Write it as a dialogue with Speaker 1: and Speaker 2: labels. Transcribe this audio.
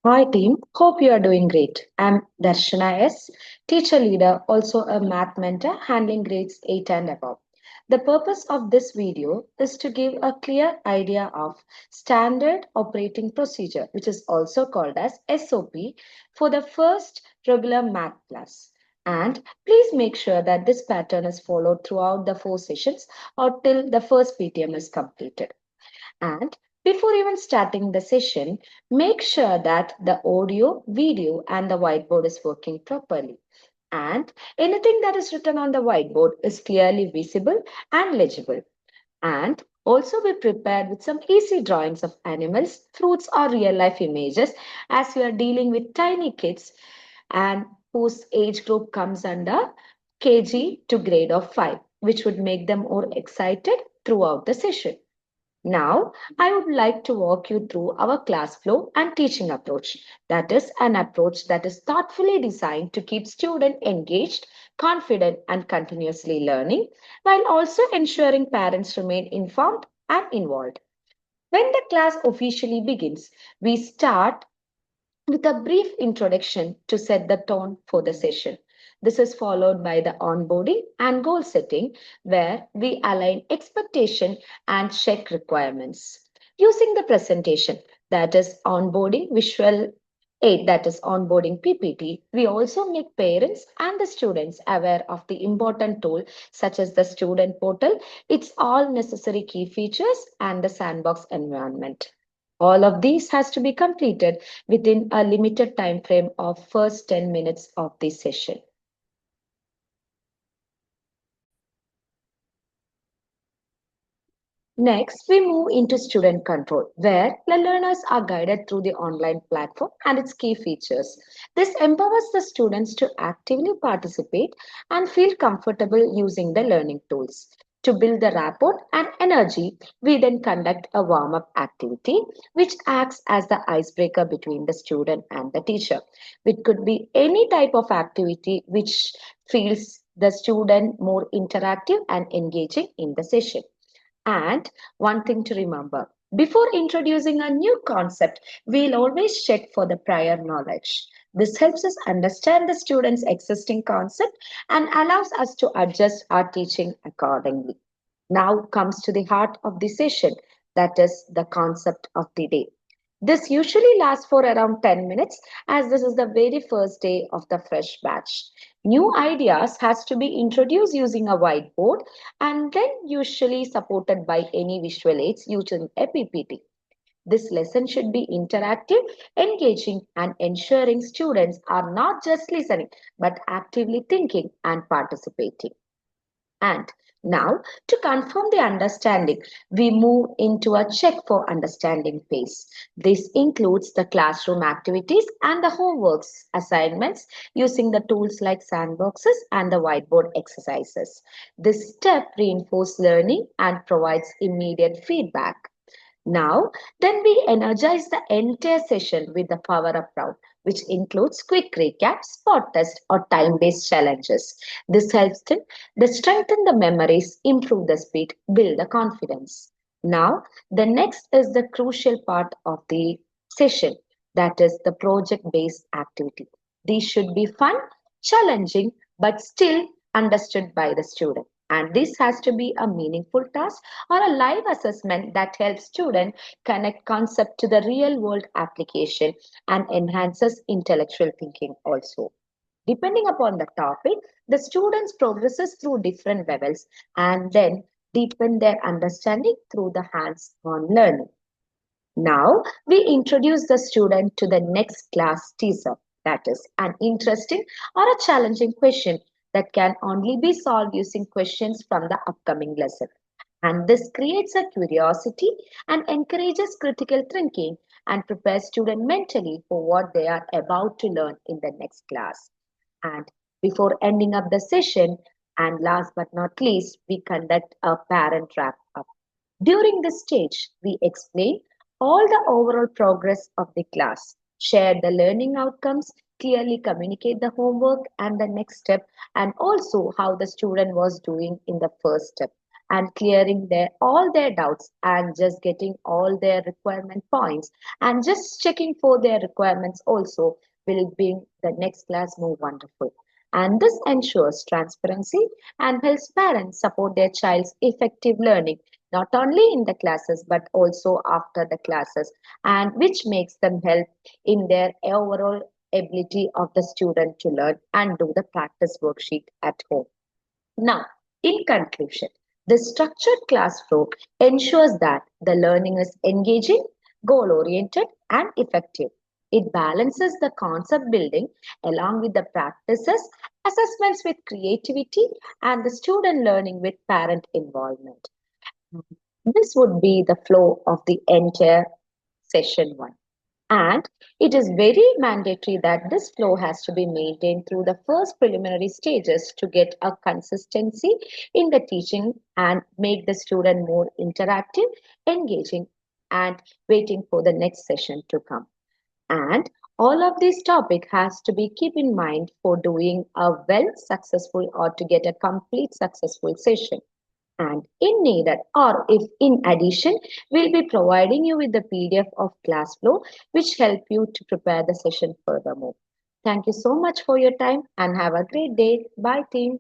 Speaker 1: Hi team, hope you are doing great. I'm Darshana S, teacher leader, also a math mentor handling grades 8 and above. The purpose of this video is to give a clear idea of standard operating procedure, which is also called as SOP, for the first regular math class. And please make sure that this pattern is followed throughout the 4 sessions or till the first PTM is completed. And before even starting the session, make sure that the audio, video, and the whiteboard is working properly. And anything that is written on the whiteboard is clearly visible and legible. And also be prepared with some easy drawings of animals, fruits, or real life images as we are dealing with tiny kids and whose age group comes under KG to grade of 5, which would make them more excited throughout the session. Now, I would like to walk you through our class flow and teaching approach. That is an approach that is thoughtfully designed to keep students engaged, confident, and continuously learning, while also ensuring parents remain informed and involved. When the class officially begins, we start with a brief introduction to set the tone for the session. This is followed by the onboarding and goal setting, where we align expectation and check requirements. Using the presentation, that is onboarding visual aid, that is onboarding PPT, we also make parents and the students aware of the important tool such as the student portal, its all necessary key features and the sandbox environment. All of these has to be completed within a limited time frame of first 10 minutes of the session. Next, we move into student control, where the learners are guided through the online platform and its key features. This empowers the students to actively participate and feel comfortable using the learning tools. To build the rapport and energy, we then conduct a warm up activity, which acts as the icebreaker between the student and the teacher. It could be any type of activity which feels the student more interactive and engaging in the session. And one thing to remember, before introducing a new concept, we'll always check for the prior knowledge. This helps us understand the student's existing concept and allows us to adjust our teaching accordingly. Now comes to the heart of the session, that is the concept of the day. This usually lasts for around 10 minutes as this is the very first day of the fresh batch. New ideas has to be introduced using a whiteboard and then usually supported by any visual aids using a PPT. This lesson should be interactive, engaging, and ensuring students are not just listening but actively thinking and participating. And now, to confirm the understanding, we move into a check for understanding phase. This includes the classroom activities and the homeworks assignments using the tools like sandboxes and the whiteboard exercises. This step reinforces learning and provides immediate feedback. Now, then we energize the entire session with the power up round, which includes quick recap, spot test, or time-based challenges. This helps them to strengthen the memories, improve the speed, build the confidence. Now, the next is the crucial part of the session, that is the project-based activity. These should be fun, challenging, but still understood by the student. And this has to be a meaningful task or a live assessment that helps students connect concept to the real world application and enhances intellectual thinking also. Depending upon the topic, the students progresses through different levels and then deepen their understanding through the hands-on learning. Now, we introduce the student to the next class teaser, that is, an interesting or a challenging question that can only be solved using questions from the upcoming lesson. And this creates a curiosity and encourages critical thinking and prepares students mentally for what they are about to learn in the next class. And before ending up the session, and last but not least, we conduct a parent wrap up. During this stage, we explain all the overall progress of the class, share the learning outcomes, clearly communicate the homework and the next step, and also how the student was doing in the first step. and clearing all their doubts and just getting all their requirement points and just checking for their requirements also will make the next class more wonderful. And this ensures transparency and helps parents support their child's effective learning not only in the classes but also after the classes, and which makes them help in their overall ability of the student to learn and do the practice worksheet at home. Now, in conclusion, the structured class flow ensures that the learning is engaging, goal oriented, and effective. It balances the concept building along with the practices, assessments with creativity, and the student learning with parent involvement. This would be the flow of the entire session 1. And it is very mandatory that this flow has to be maintained through the first preliminary stages to get a consistency in the teaching and make the student more interactive, engaging, and waiting for the next session to come. And all of this topic has to be keep in mind for doing a well successful or to get a complete successful session. And in needed or if in addition, we'll be providing you with the PDF of class flow which help you to prepare the session furthermore. Thank you so much for your time and have a great day. Bye team.